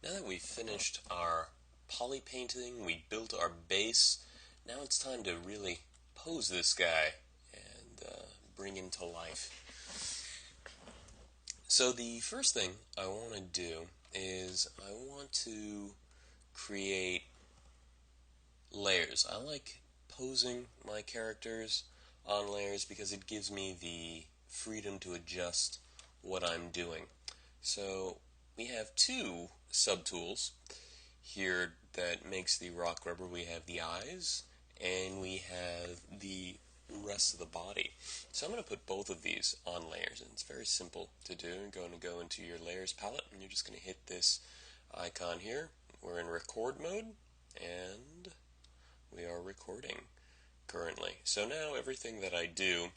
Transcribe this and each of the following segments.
Now that we've finished our poly painting, we built our base, now it's time to really pose this guy and bring him to life. So the first thing I want to do is I want to create layers. I like posing my characters on layers because it gives me the freedom to adjust what I'm doing. So we have two subtools here that makes the Rockgubber. We have the eyes and we have the rest of the body. So I'm going to put both of these on layers, and it's very simple to do. You're going to go into your layers palette and you're just going to hit this icon here. We're in record mode and we are recording currently. So now everything that I do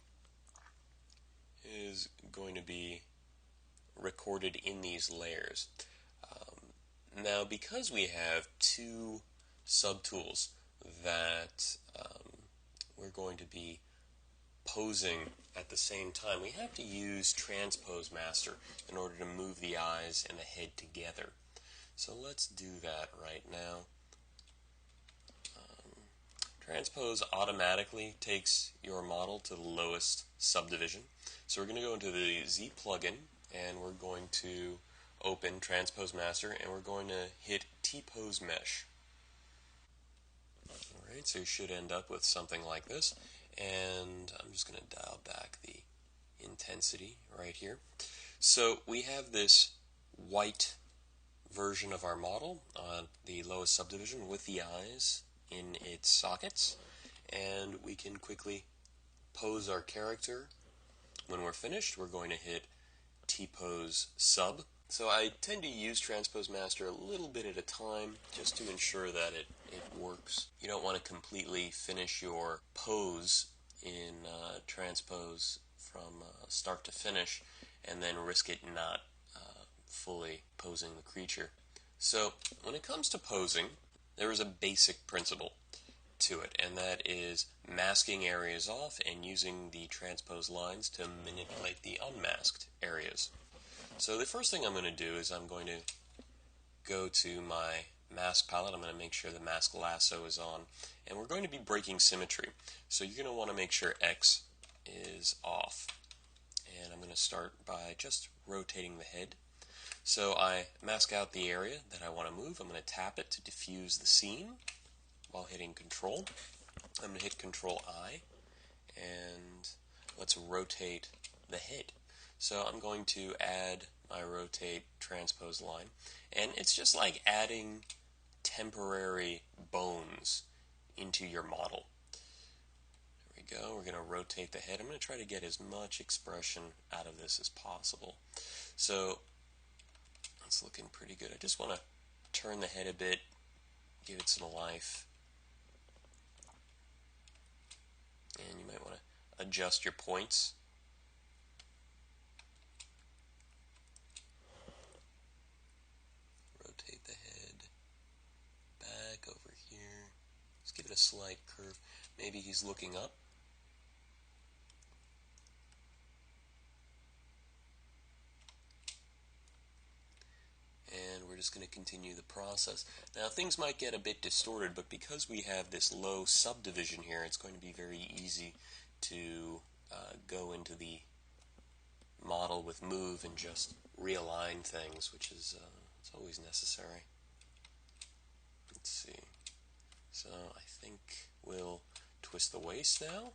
is going to be recorded in these layers. Now, because we have two subtools that we're going to be posing at the same time, we have to use Transpose Master in order to move the eyes and the head together. So let's do that right now. Transpose automatically takes your model to the lowest subdivision. So we're going to go into the Z plugin and we're going to open Transpose Master and we're going to hit T-Pose Mesh. Alright, so you should end up with something like this. And I'm just going to dial back the intensity right here. So we have this white version of our model on the lowest subdivision with the eyes in its sockets, and we can quickly pose our character. When we're finished, we're going to hit T-Pose Sub. So I tend to use Transpose Master a little bit at a time just to ensure that it works. You don't want to completely finish your pose in Transpose from start to finish and then risk it not fully posing the creature. So when it comes to posing, there is a basic principle to it, and that is masking areas off and using the transpose lines to manipulate the unmasked areas. So the first thing I'm going to do is I'm going to go to my mask palette. I'm going to make sure the mask lasso is on, and we're going to be breaking symmetry. So you're going to want to make sure X is off, and I'm going to start by just rotating the head. So I mask out the area that I want to move. I'm going to tap it to diffuse the scene while hitting Control. I'm going to hit Control I, and let's rotate the head. So I'm going to add my rotate transpose line, and it's just like adding temporary bones into your model. There we go. We're going to rotate the head. I'm going to try to get as much expression out of this as possible. So it's looking pretty good. I just want to turn the head a bit, give it some life. And you might want to adjust your points. Rotate the head back over here. Let's give it a slight curve. Maybe he's looking up. And we're just going to continue the process. Now things might get a bit distorted, but because we have this low subdivision here, it's going to be very easy to go into the model with move and just realign things, which is it's always necessary. Let's see. So I think we'll twist the waist now.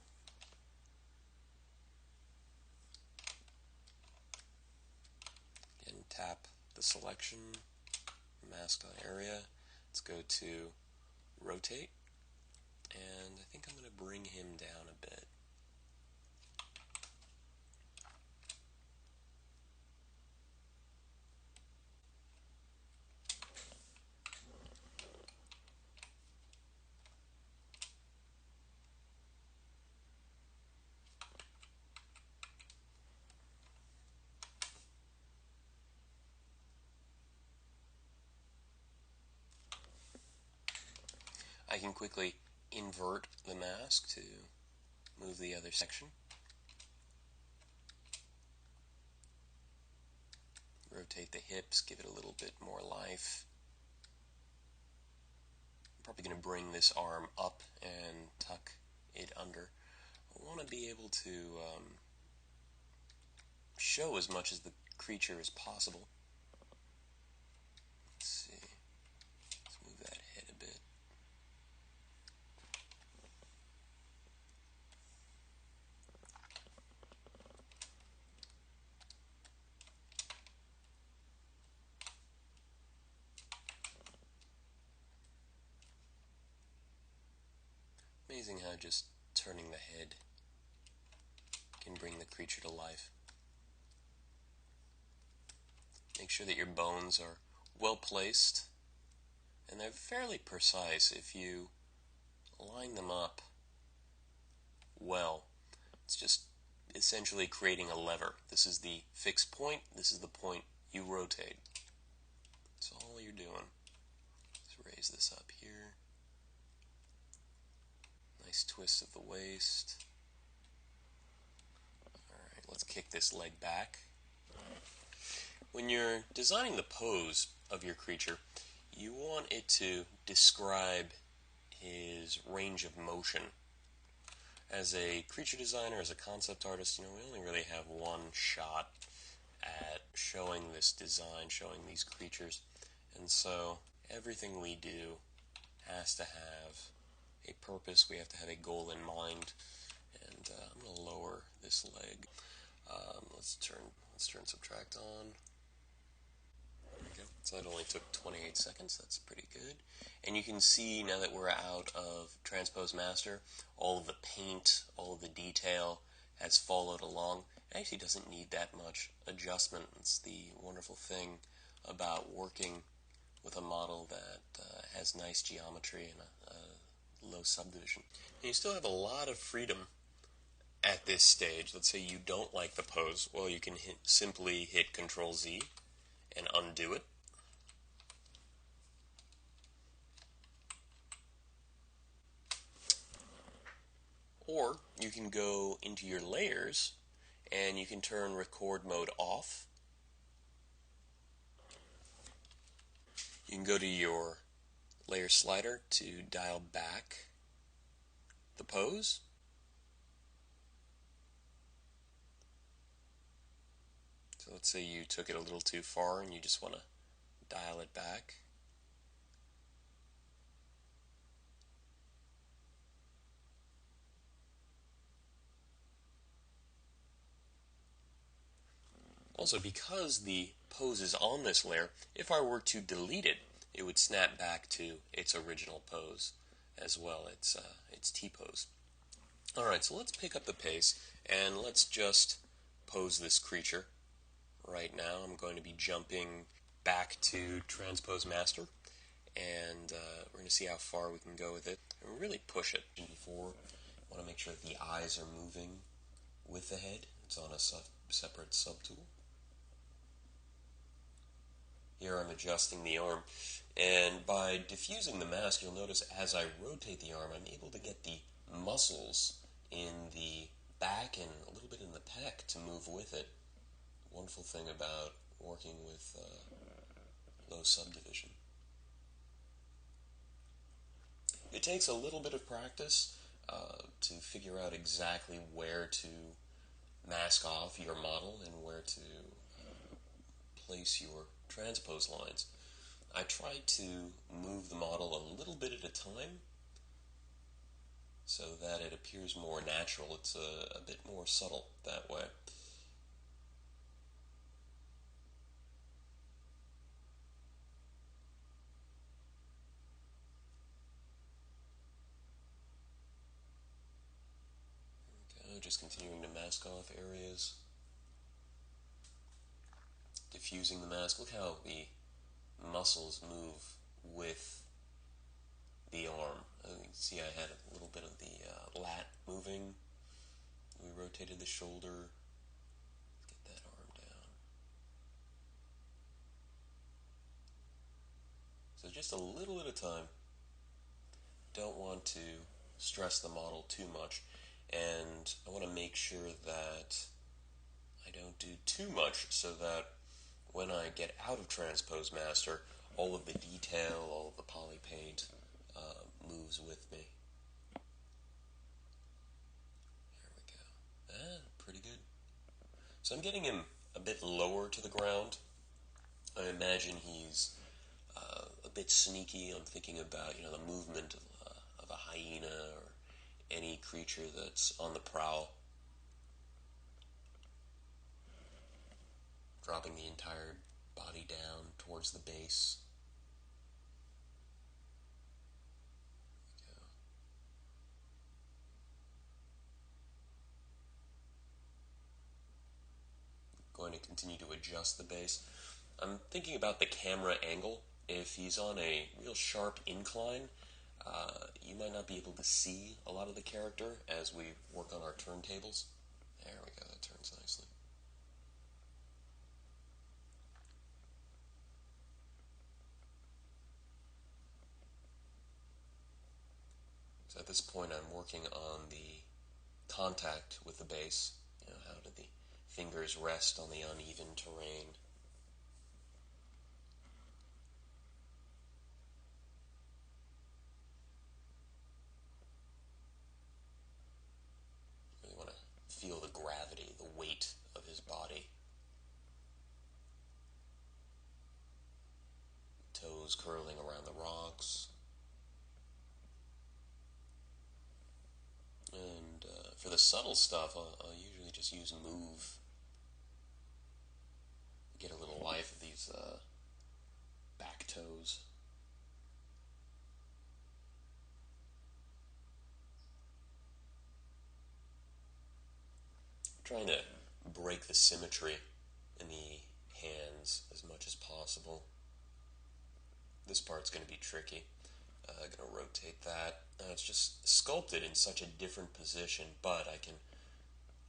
Again, tap the selection, mask on area. Let's go to rotate, and I think I'm going to bring him down a bit. I can quickly invert the mask to move the other section. Rotate the hips, give it a little bit more life. probably going to bring this arm up and tuck it under. I want to be able to show as much as the creature as possible. Let's see. Let's move that head a bit. Amazing how just turning the head can bring the creature to life. Make sure that your bones are well placed, and they're fairly precise. If you line them up well, it's just essentially creating a lever. This is the fixed point, this is the point you rotate. That's all you're doing. Let's raise this up here. Nice twist of the waist. Alright, let's kick this leg back. When you're designing the pose of your creature, you want it to describe his range of motion. As a creature designer, as a concept artist, we only really have one shot at showing this design, showing these creatures. And so everything we do has to have a purpose. We have to have a goal in mind. And I'm going to lower this leg. Let's turn subtract on. There we go. So that only took 28 seconds. That's pretty good. And you can see now that we're out of Transpose Master, all of the paint, all of the detail has followed along. It actually doesn't need that much adjustment. It's the wonderful thing about working with a model that has nice geometry and a low subdivision. And you still have a lot of freedom at this stage. Let's say you don't like the pose. Well, you can simply hit Control-Z and undo it. Or you can go into your layers and you can turn record mode off. You can go to your layer slider to dial back the pose. So let's say you took it a little too far and you just want to dial it back. Also, because the pose is on this layer, if I were to delete it, it would snap back to its original pose as well, its T-pose. Alright, so let's pick up the pace, and let's just pose this creature. Right now, I'm going to be jumping back to Transpose Master, and we're going to see how far we can go with it, and really push it. Before, I want to make sure that the eyes are moving with the head. It's on a separate subtool. Here I'm adjusting the arm, and by diffusing the mask, you'll notice as I rotate the arm, I'm able to get the muscles in the back and a little bit in the pec to move with it. Wonderful thing about working with low subdivision. It takes a little bit of practice to figure out exactly where to mask off your model and where to place your transpose lines. I try to move the model a little bit at a time so that it appears more natural. It's a bit more subtle that way. Okay, just continuing to mask off areas. Diffusing the mask. Look how the muscles move with the arm. You can see I had a little bit of the lat moving. We rotated the shoulder. Get that arm down. So just a little at a time. Don't want to stress the model too much, and I want to make sure that I don't do too much so that when I get out of Transpose Master, all of the detail, all of the poly paint moves with me. There we go. Pretty good. So I'm getting him a bit lower to the ground. I imagine he's a bit sneaky. I'm thinking about, the movement of a hyena or any creature that's on the prowl. Dropping the entire body down towards the base. Going to continue to adjust the base. I'm thinking about the camera angle. If he's on a real sharp incline, you might not be able to see a lot of the character as we work on our turntables. There we go, that turns nicely. So at this point I'm working on the contact with the base. How do the fingers rest on the uneven terrain? Really want to feel the gravity, the weight of his body. Toes curling around the rocks. And for the subtle stuff, I'll usually just use move. Get a little life of these back toes. Trying to break the symmetry in the hands as much as possible. This part's going to be tricky. I'm going to rotate that. It's just sculpted in such a different position, but I can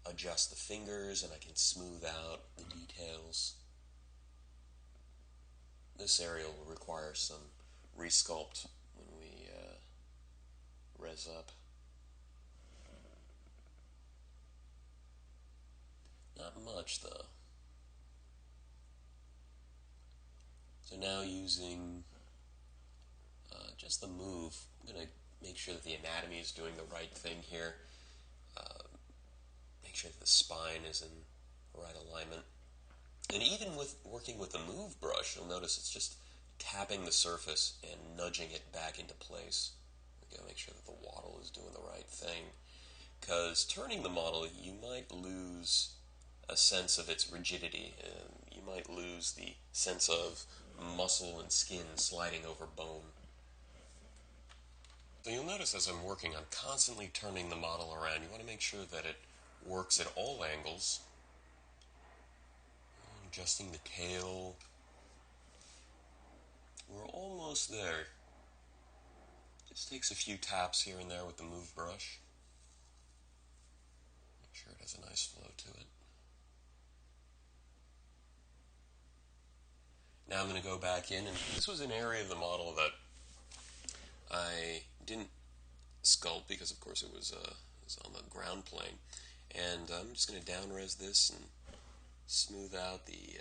adjust the fingers and I can smooth out the details. This area will require some resculpt when we res up. Not much, though. So now using just the move, I'm going to make sure that the anatomy is doing the right thing here. Make sure that the spine is in the right alignment. And even with working with the move brush, you'll notice it's just tapping the surface and nudging it back into place. We gotta make sure that the waddle is doing the right thing. Because turning the model, you might lose a sense of its rigidity. You might lose the sense of muscle and skin sliding over bone. So you'll notice as I'm working, I'm constantly turning the model around. You want to make sure that it works at all angles. Adjusting the tail. We're almost there. Just takes a few taps here and there with the move brush. Make sure it has a nice flow to it. Now I'm going to go back in, and this was an area of the model that I didn't sculpt because, of course, it was on the ground plane. And I'm just going to down-res this and smooth out the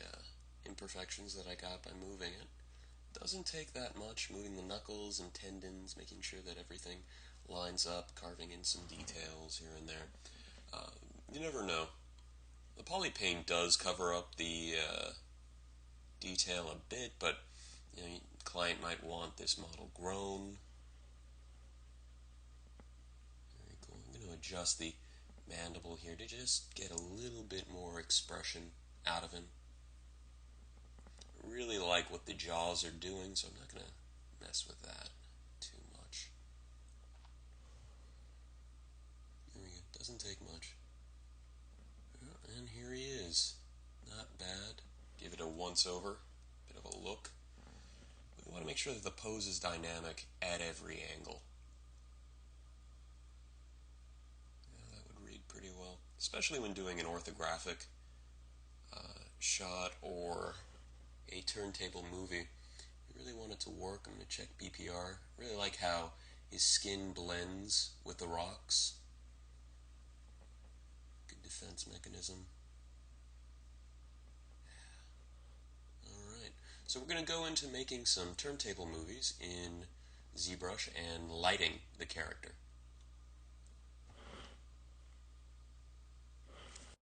imperfections that I got by moving it. Doesn't take that much, moving the knuckles and tendons, making sure that everything lines up, carving in some details here and there. You never know. The poly paint does cover up the detail a bit, but the client might want this model grown. Very cool. I'm going to adjust the mandible here to just get a little bit more expression out of him. I really like what the jaws are doing, so I'm not going to mess with that too much. There we go. Doesn't take much. And here he is. Not bad. Give it a once-over. Bit of a look. We want to make sure that the pose is dynamic at every angle. Yeah, that would read pretty well. Especially when doing an orthographic shot or a turntable movie. You really want it to work. I'm going to check BPR. Really like how his skin blends with the rocks. Good defense mechanism. Alright, so we're going to go into making some turntable movies in ZBrush and lighting the character.